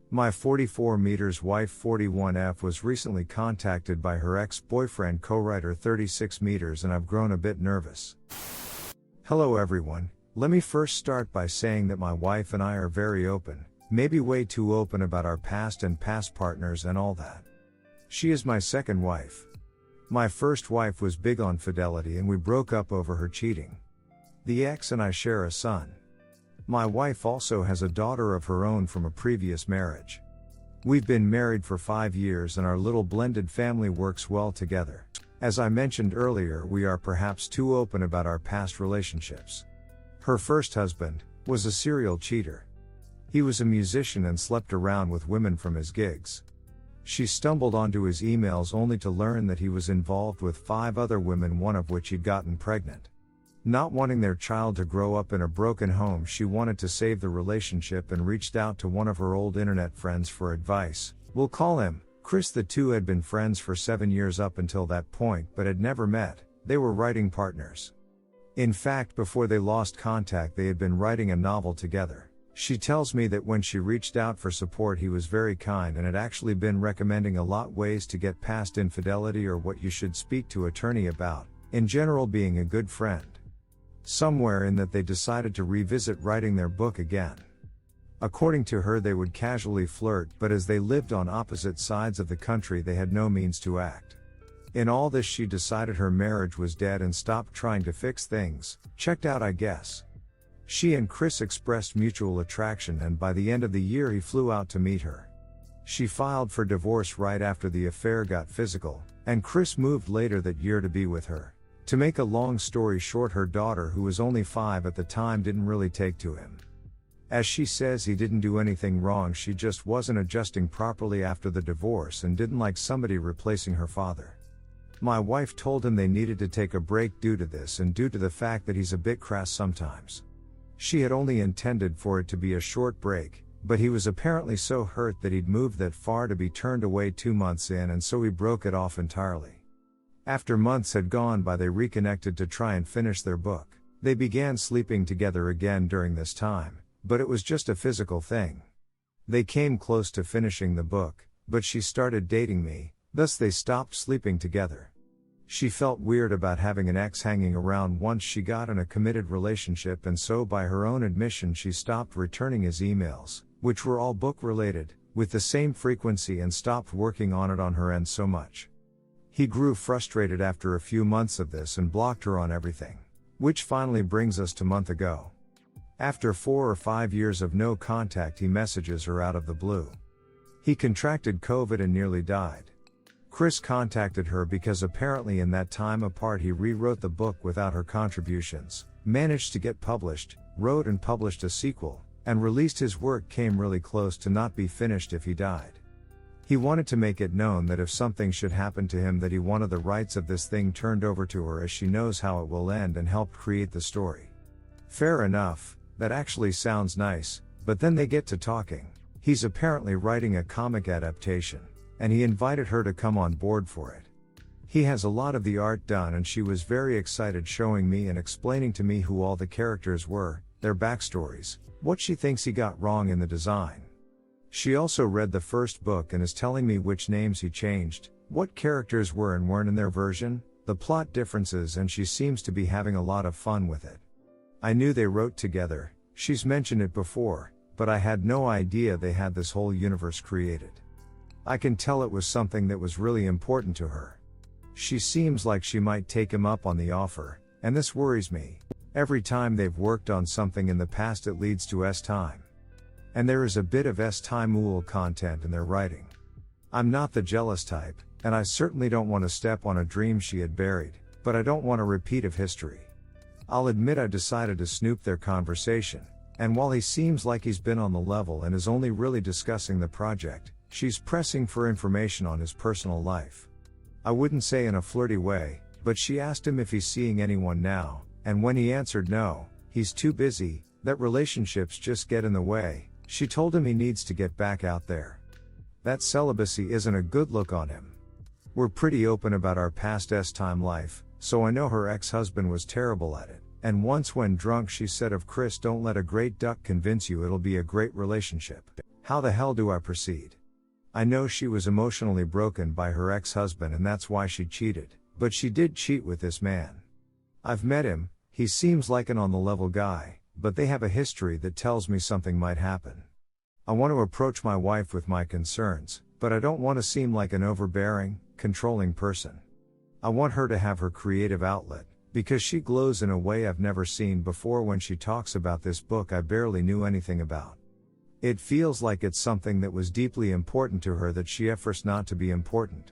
My 44 meters wife 41F was recently contacted by her ex-boyfriend cowriter 36 meters and I've grown a bit nervous. Hello everyone, let me first start by saying that my wife and I are very open, maybe way too open about our past and past partners and all that. She is my second wife. My first wife was big on fidelity and we broke up over her cheating. The ex and I share a son. My wife also has a daughter of her own from a previous marriage. We've been married for 5 years and our little blended family works well together. As I mentioned earlier, we are perhaps too open about our past relationships. Her first husband was a serial cheater. He was a musician and slept around with women from his gigs. She stumbled onto his emails only to learn that he was involved with 5 other women, one of which he'd gotten pregnant. Not wanting their child to grow up in a broken home, she wanted to save the relationship and reached out to one of her old internet friends for advice. We'll call him Chris. The two had been friends for 7 years up until that point, but had never met. They were writing partners. In fact, before they lost contact, they had been writing a novel together. She tells me that when she reached out for support, he was very kind and had actually been recommending a lot ways to get past infidelity or what you should speak to attorney about, in general being a good friend. Somewhere in that they decided to revisit writing their book again. According to her, they would casually flirt, but as they lived on opposite sides of the country, they had no means to act. In all this, she decided her marriage was dead and stopped trying to fix things. Checked out, I guess. She and Chris expressed mutual attraction, and by the end of the year he flew out to meet her. She filed for divorce right after the affair got physical, and Chris moved later that year to be with her. To make a long story short, her daughter, who was only 5 at the time, didn't really take to him. As she says, he didn't do anything wrong, she just wasn't adjusting properly after the divorce and didn't like somebody replacing her father. My wife told him they needed to take a break due to this and due to the fact that he's a bit crass sometimes. She had only intended for it to be a short break, but he was apparently so hurt that he'd moved that far to be turned away 2 months in, and so he broke it off entirely. After months had gone by, they reconnected to try and finish their book. They began sleeping together again during this time, but it was just a physical thing. They came close to finishing the book, but she started dating me, thus they stopped sleeping together. She felt weird about having an ex hanging around once she got in a committed relationship, and so by her own admission she stopped returning his emails, which were all book related, with the same frequency, and stopped working on it on her end so much. He grew frustrated after a few months of this and blocked her on everything. Which finally brings us to a month ago. After 4 or 5 years of no contact, he messages her out of the blue. He contracted COVID and nearly died. Chris contacted her because apparently in that time apart he rewrote the book without her contributions, managed to get published, wrote and published a sequel, and released his work came really close to not be finished if he died. He wanted to make it known that if something should happen to him, that he wanted the rights of this thing turned over to her, as she knows how it will end, and helped create the story. Fair enough, that actually sounds nice, but then they get to talking. He's apparently writing a comic adaptation, and he invited her to come on board for it. He has a lot of the art done, and she was very excited, showing me and explaining to me who all the characters were, their backstories, what she thinks he got wrong in the design. She also read the first book and is telling me which names he changed, what characters were and weren't in their version, the plot differences, and she seems to be having a lot of fun with it. I knew they wrote together, she's mentioned it before, but I had no idea they had this whole universe created. I can tell it was something that was really important to her. She seems like she might take him up on the offer, and this worries me. Every time they've worked on something in the past, it leads to S-time. And there is a bit of S-time content in their writing. I'm not the jealous type, and I certainly don't want to step on a dream she had buried, but I don't want a repeat of history. I'll admit I decided to snoop their conversation, and while he seems like he's been on the level and is only really discussing the project, she's pressing for information on his personal life. I wouldn't say in a flirty way, but she asked him if he's seeing anyone now, and when he answered no, he's too busy, that relationships just get in the way. She told him he needs to get back out there. That celibacy isn't a good look on him. We're pretty open about our past S-time life, so I know her ex-husband was terrible at it, and once when drunk she said of Chris, "Don't let a great duck convince you it'll be a great relationship." How the hell do I proceed? I know she was emotionally broken by her ex-husband and that's why she cheated, but she did cheat with this man. I've met him, he seems like an on-the-level guy, but they have a history that tells me something might happen. I want to approach my wife with my concerns, but I don't want to seem like an overbearing, controlling person. I want her to have her creative outlet, because she glows in a way I've never seen before when she talks about this book I barely knew anything about. It feels like it's something that was deeply important to her that she efforts not to be important.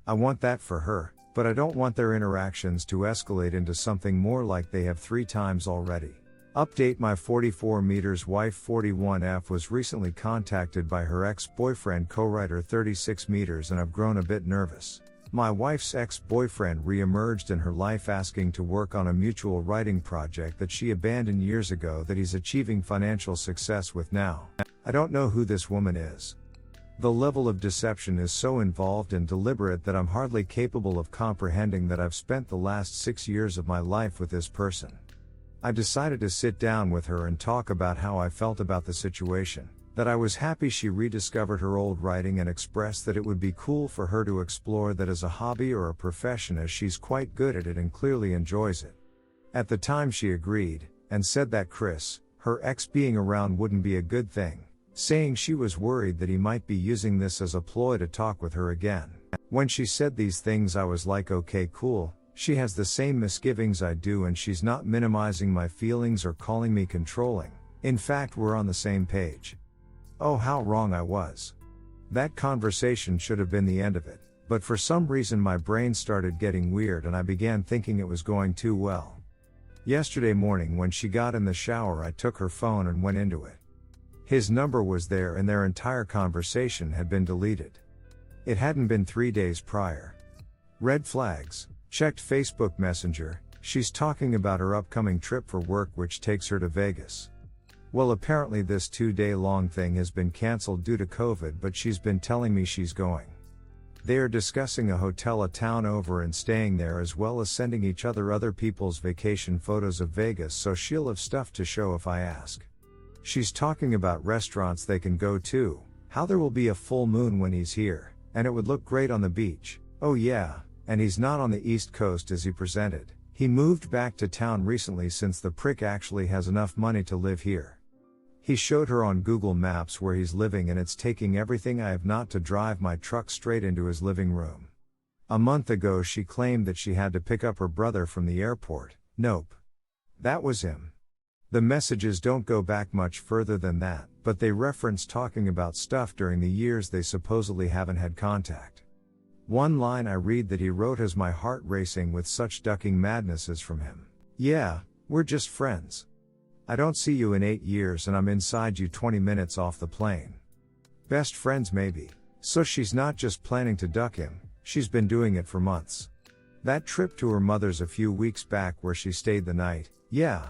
I want that for her, but I don't want their interactions to escalate into something more like they have 3 times already. Update: my 44 meters wife 41F was recently contacted by her ex-boyfriend cowriter 36 meters and I've grown a bit nervous. My wife's ex-boyfriend re-emerged in her life asking to work on a mutual writing project that she abandoned years ago that he's achieving financial success with now. I don't know who this woman is. The level of deception is so involved and deliberate that I'm hardly capable of comprehending that I've spent the last 6 years of my life with this person. I decided to sit down with her and talk about how I felt about the situation, that I was happy she rediscovered her old writing and expressed that it would be cool for her to explore that as a hobby or a profession as she's quite good at it and clearly enjoys it. At the time she agreed, and said that Chris, her ex, being around wouldn't be a good thing, saying she was worried that he might be using this as a ploy to talk with her again. When she said these things I was like, okay, cool, she has the same misgivings I do and she's not minimizing my feelings or calling me controlling. In fact, we're on the same page. Oh, how wrong I was. That conversation should have been the end of it, but for some reason my brain started getting weird and I began thinking it was going too well. Yesterday morning when she got in the shower I took her phone and went into it. His number was there and their entire conversation had been deleted. It hadn't been 3 days prior. Red flags. Checked Facebook Messenger, she's talking about her upcoming trip for work which takes her to Vegas. Well, apparently this 2-day-long thing has been cancelled due to COVID, but she's been telling me she's going. They are discussing a hotel a town over and staying there, as well as sending each other people's vacation photos of Vegas, so she'll have stuff to show if I ask. She's talking about restaurants they can go to, how there will be a full moon when he's here, and it would look great on the beach. Oh yeah, and he's not on the East Coast as he presented. He moved back to town recently since the prick actually has enough money to live here. He showed her on Google Maps where he's living and it's taking everything I have not to drive my truck straight into his living room. A month ago she claimed that she had to pick up her brother from the airport. Nope. That was him. The messages don't go back much further than that, but they reference talking about stuff during the years they supposedly haven't had contact. One line I read that he wrote has my heart racing with such ducking madnesses from him. Yeah, we're just friends. I don't see you in 8 years and I'm inside you 20 minutes off the plane. Best friends maybe. So she's not just planning to duck him, she's been doing it for months. That trip to her mother's a few weeks back where she stayed the night, yeah.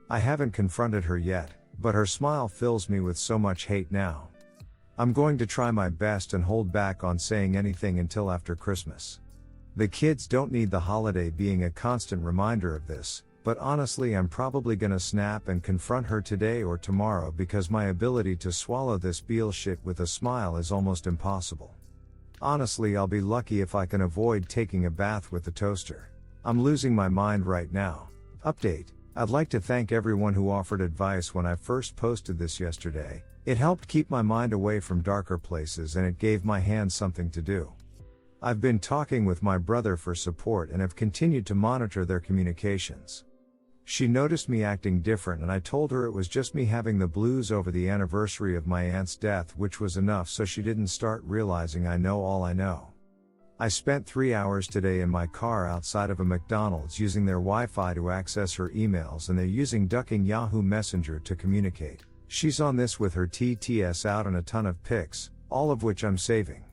I haven't confronted her yet, but her smile fills me with so much hate now. I'm going to try my best and hold back on saying anything until after Christmas. The kids don't need the holiday being a constant reminder of this, but honestly I'm probably gonna snap and confront her today or tomorrow because my ability to swallow this bullshit with a smile is almost impossible. Honestly, I'll be lucky if I can avoid taking a bath with the toaster. I'm losing my mind right now. Update. I'd like to thank everyone who offered advice when I first posted this yesterday. It helped keep my mind away from darker places and it gave my hands something to do. I've been talking with my brother for support and have continued to monitor their communications. She noticed me acting different and I told her it was just me having the blues over the anniversary of my aunt's death, which was enough so she didn't start realizing I know all I know. I spent 3 hours today in my car outside of a McDonald's using their Wi-Fi to access her emails and they're using ducking Yahoo Messenger to communicate. She's on this with her TTS out and a ton of pics, all of which I'm saving.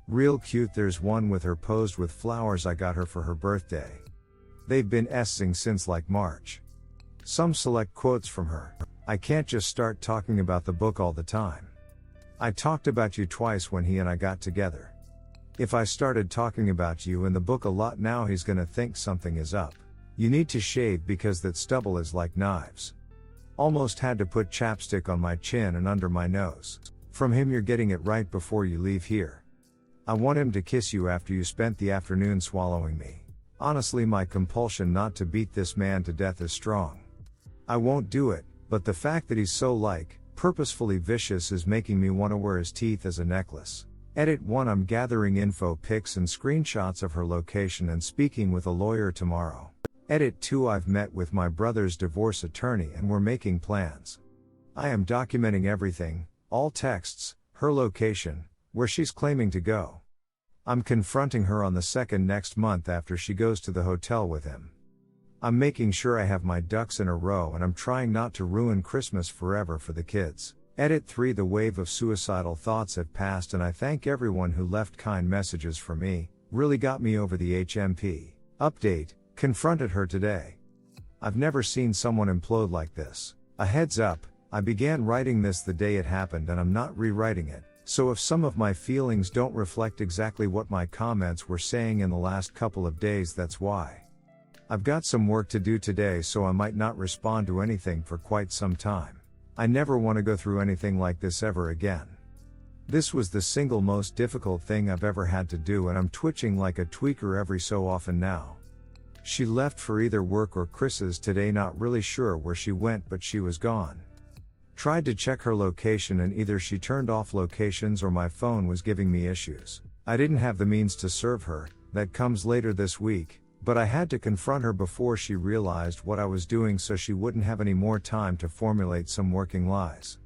Real cute, there's one with her posed with flowers I got her for her birthday. They've been essing since like March. Some select quotes from her. I can't just start talking about the book all the time. I talked about you twice when he and I got together. If I started talking about you in the book a lot now he's gonna think something is up. You need to shave because that stubble is like knives. Almost had to put chapstick on my chin and under my nose. From him you're getting it right before you leave here. I want him to kiss you after you spent the afternoon swallowing me. Honestly, my compulsion not to beat this man to death is strong. I won't do it, but the fact that he's so purposefully vicious is making me want to wear his teeth as a necklace. Edit 1. I'm gathering info pics and screenshots of her location and speaking with a lawyer tomorrow. Edit 2. I've met with my brother's divorce attorney and we're making plans. I am documenting everything, all texts, her location, where she's claiming to go. I'm confronting her on the 2nd next month after she goes to the hotel with him. I'm making sure I have my ducks in a row and I'm trying not to ruin Christmas forever for the kids. Edit 3. The wave of suicidal thoughts have passed and I thank everyone who left kind messages for me, really got me over the HMP. Update, confronted her today. I've never seen someone implode like this. A heads up, I began writing this the day it happened and I'm not rewriting it, so if some of my feelings don't reflect exactly what my comments were saying in the last couple of days, that's why. I've got some work to do today, so I might not respond to anything for quite some time. I never want to go through anything like this ever again. This was the single most difficult thing I've ever had to do and I'm twitching like a tweaker every so often now. She left for either work or Chris's today, not really sure where she went, but she was gone. Tried to check her location and either she turned off locations or my phone was giving me issues. I didn't have the means to serve her, that comes later this week, but I had to confront her before she realized what I was doing so she wouldn't have any more time to formulate some working lies.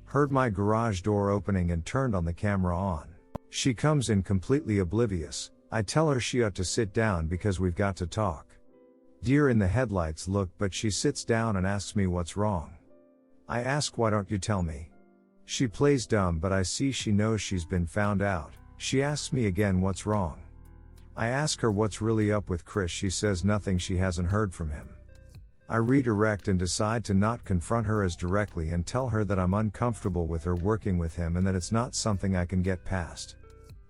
Heard my garage door opening and turned on the camera on. She comes in completely oblivious. I tell her she ought to sit down because we've got to talk. Deer in the headlights look, but she sits down and asks me what's wrong. I ask, why don't you tell me? She plays dumb, but I see she knows she's been found out. She asks me again what's wrong. I ask her what's really up with Chris. She says nothing, she hasn't heard from him. I redirect and decide to not confront her as directly and tell her that I'm uncomfortable with her working with him and that it's not something I can get past.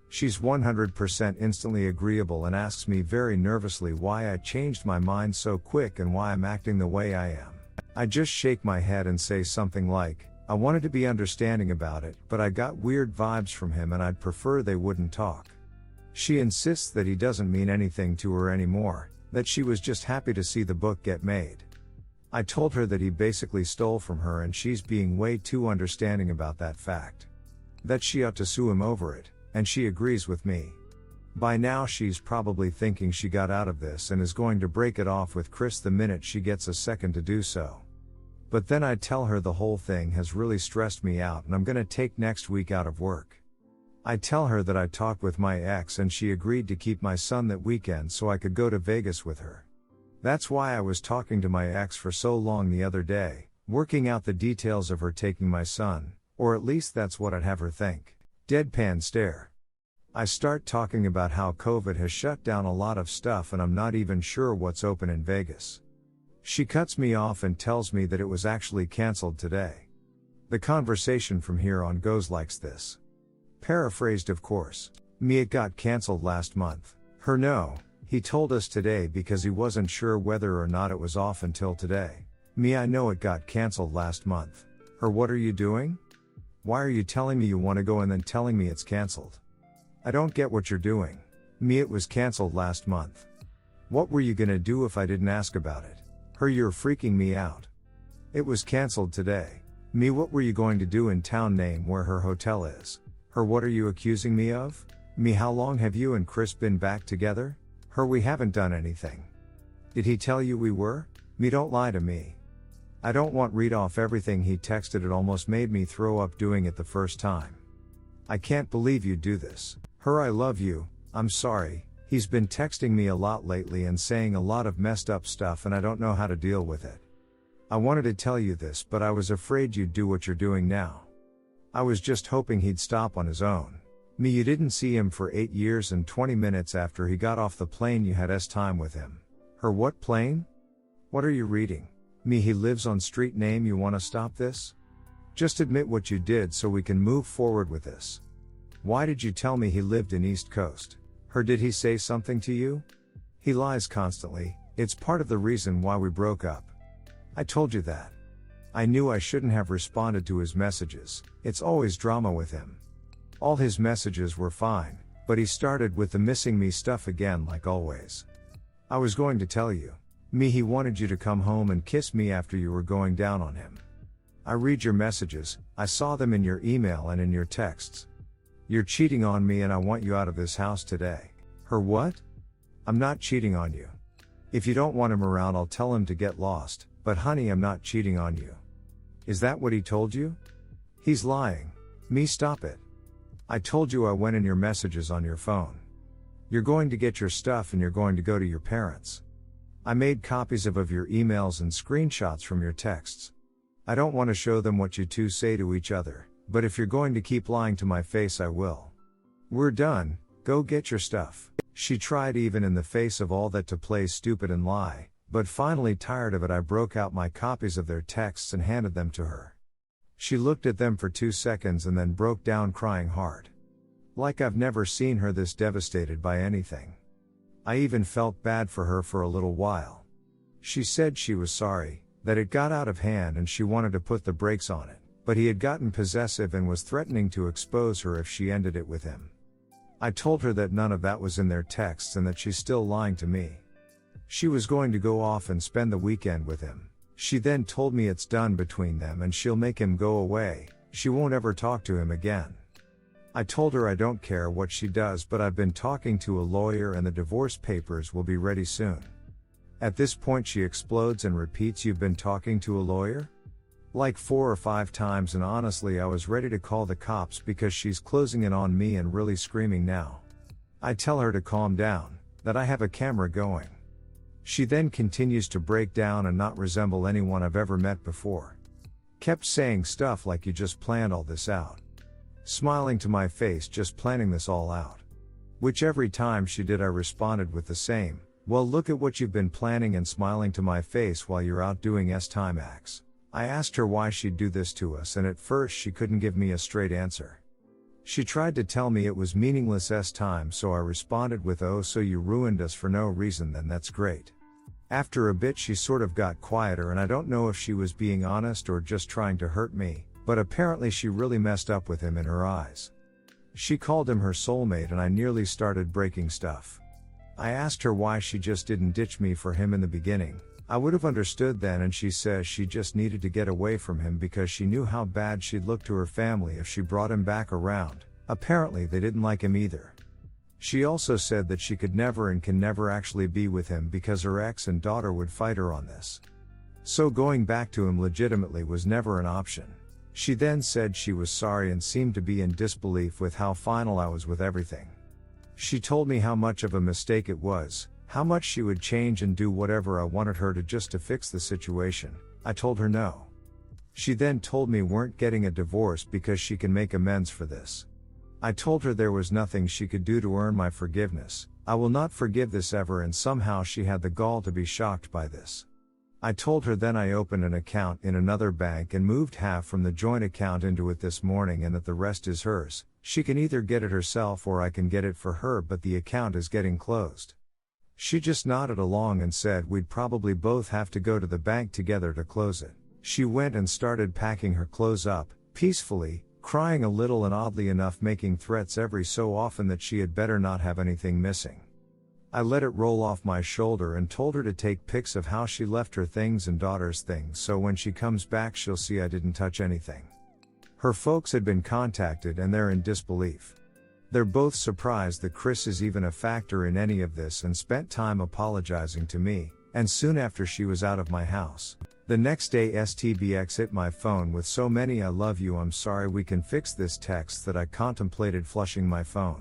She's 100% instantly agreeable and asks me very nervously why I changed my mind so quick and why I'm acting the way I am. I just shake my head and say something like, I wanted to be understanding about it, but I got weird vibes from him and I'd prefer they wouldn't talk. She insists that he doesn't mean anything to her anymore, that she was just happy to see the book get made. I told her that he basically stole from her and she's being way too understanding about that fact. That she ought to sue him over it, and she agrees with me. By now she's probably thinking she got out of this and is going to break it off with Chris the minute she gets a second to do so. But then I tell her the whole thing has really stressed me out and I'm gonna take next week out of work. I tell her that I talked with my ex and she agreed to keep my son that weekend so I could go to Vegas with her. That's why I was talking to my ex for so long the other day, working out the details of her taking my son, or at least that's what I'd have her think. Deadpan stare. I start talking about how COVID has shut down a lot of stuff and I'm not even sure what's open in Vegas. She cuts me off and tells me that it was actually canceled today. The conversation from here on goes like this. Paraphrased, of course. Me, it got canceled last month. Her, no, he told us today because he wasn't sure whether or not it was off until today. Me, I know it got canceled last month. Her, what are you doing? Why are you telling me you want to go and then telling me it's canceled? I don't get what you're doing. Me, it was canceled last month. What were you gonna do if I didn't ask about it? Her, you're freaking me out. It was canceled today. Me, what were you going to do in town? Name where her hotel is. Her, what are you accusing me of? Me, how long have you and Chris been back together? Her, we haven't done anything. Did he tell you we were? Me, don't lie to me. I don't want read off everything he texted. It almost made me throw up doing it the first time. I can't believe you do this. Her, I love you, I'm sorry. He's been texting me a lot lately and saying a lot of messed up stuff and I don't know how to deal with it. I wanted to tell you this, but I was afraid you'd do what you're doing now. I was just hoping he'd stop on his own. Me, you didn't see him for 8 years and 20 minutes after he got off the plane you had time with him. Her, what plane? What are you reading? Me, he lives on street name. You wanna stop this? Just admit what you did so we can move forward with this. Why did you tell me he lived in East Coast? Her, did he say something to you? He lies constantly, it's part of the reason why we broke up. I told you that. I knew I shouldn't have responded to his messages. It's always drama with him. All his messages were fine, but he started with the missing me stuff again like always. I was going to tell you. He wanted you to come home and kiss me after you were going down on him. I read your messages, I saw them in your email and in your texts. You're cheating on me and I want you out of this house today. Her what? I'm not cheating on you. If you don't want him around, I'll tell him to get lost, but honey, I'm not cheating on you. Is that what he told you? He's lying. Stop it. I told you I went in your messages on your phone. You're going to get your stuff and you're going to go to your parents. I made copies of your emails and screenshots from your texts. I don't want to show them what you two say to each other, but if you're going to keep lying to my face, I will. We're done, go get your stuff. She tried even in the face of all that to play stupid and lie, but finally tired of it, I broke out my copies of their texts and handed them to her. She looked at them for 2 seconds and then broke down crying hard. Like I've never seen her this devastated by anything. I even felt bad for her for a little while. She said she was sorry, that it got out of hand and she wanted to put the brakes on it, but he had gotten possessive and was threatening to expose her if she ended it with him. I told her that none of that was in their texts and that she's still lying to me. She was going to go off and spend the weekend with him. She then told me it's done between them and she'll make him go away, she won't ever talk to him again. I told her I don't care what she does, but I've been talking to a lawyer and the divorce papers will be ready soon. At this point she explodes and repeats, "You've been talking to a lawyer?" Like 4 or 5 times, and honestly I was ready to call the cops because she's closing in on me and really screaming now. I tell her to calm down, that I have a camera going. She then continues to break down and not resemble anyone I've ever met before. Kept saying stuff like, "You just planned all this out." Smiling to my face, "Just planning this all out." Which every time she did I responded with the same, "Well, look at what you've been planning," and smiling to my face while you're out doing time acts. I asked her why she'd do this to us, and at first she couldn't give me a straight answer. She tried to tell me it was meaningless time, so I responded with, "Oh, so you ruined us for no reason, then that's great." After a bit she sort of got quieter, and I don't know if she was being honest or just trying to hurt me, but apparently she really messed up with him in her eyes. She called him her soulmate and I nearly started breaking stuff. I asked her why she just didn't ditch me for him in the beginning. I would have understood then, and she says she just needed to get away from him because she knew how bad she'd look to her family if she brought him back around. Apparently they didn't like him either. She also said that she could never and can never actually be with him because her ex and daughter would fight her on this. So going back to him legitimately was never an option. She then said she was sorry and seemed to be in disbelief with how final I was with everything. She told me how much of a mistake it was, how much she would change and do whatever I wanted her to just to fix the situation. I told her no. She then told me weren't getting a divorce because she can make amends for this. I told her there was nothing she could do to earn my forgiveness. I will not forgive this ever, and somehow she had the gall to be shocked by this. I told her then I opened an account in another bank and moved half from the joint account into it this morning and that the rest is hers. She can either get it herself or I can get it for her, but the account is getting closed. She just nodded along and said we'd probably both have to go to the bank together to close it. She went and started packing her clothes up, peacefully, crying a little and oddly enough making threats every so often that she had better not have anything missing. I let it roll off my shoulder and told her to take pics of how she left her things and daughter's things so when she comes back she'll see I didn't touch anything. Her folks had been contacted and they're in disbelief. They're both surprised that Chris is even a factor in any of this and spent time apologizing to me, and soon after she was out of my house. The next day STBX hit my phone with so many "I love you, I'm sorry, we can fix this" texts that I contemplated flushing my phone.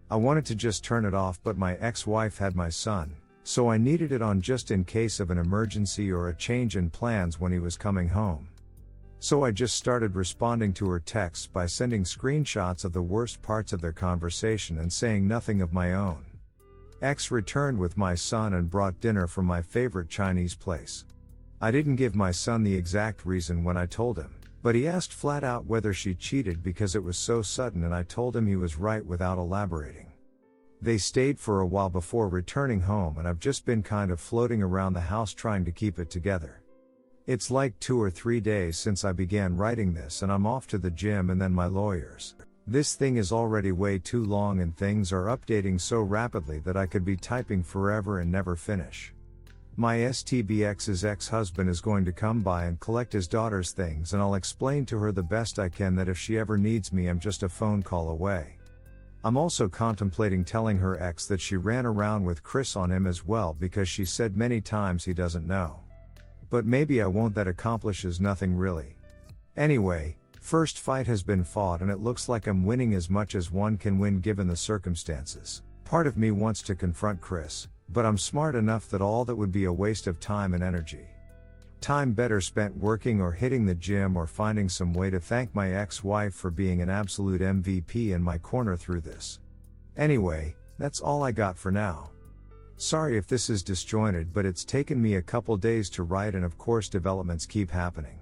I wanted to just turn it off, but my ex-wife had my son, so I needed it on just in case of an emergency or a change in plans when he was coming home. So I just started responding to her texts by sending screenshots of the worst parts of their conversation and saying nothing of my own. Ex returned with my son and brought dinner from my favorite Chinese place. I didn't give my son the exact reason when I told him, but he asked flat out whether she cheated because it was so sudden, and I told him he was right without elaborating. They stayed for a while before returning home, and I've just been kind of floating around the house trying to keep it together. It's like 2 or 3 days since I began writing this and I'm off to the gym and then my lawyers. This thing is already way too long and things are updating so rapidly that I could be typing forever and never finish. My STBX's ex-husband is going to come by and collect his daughter's things and I'll explain to her the best I can that if she ever needs me I'm just a phone call away. I'm also contemplating telling her ex that she ran around with Chris on him as well because she said many times he doesn't know. But maybe I won't, that accomplishes nothing really. Anyway, first fight has been fought and it looks like I'm winning as much as one can win given the circumstances. Part of me wants to confront Chris, but I'm smart enough that all that would be a waste of time and energy. Time better spent working or hitting the gym or finding some way to thank my ex-wife for being an absolute MVP in my corner through this. Anyway, that's all I got for now. Sorry if this is disjointed, but it's taken me a couple days to write and of course developments keep happening.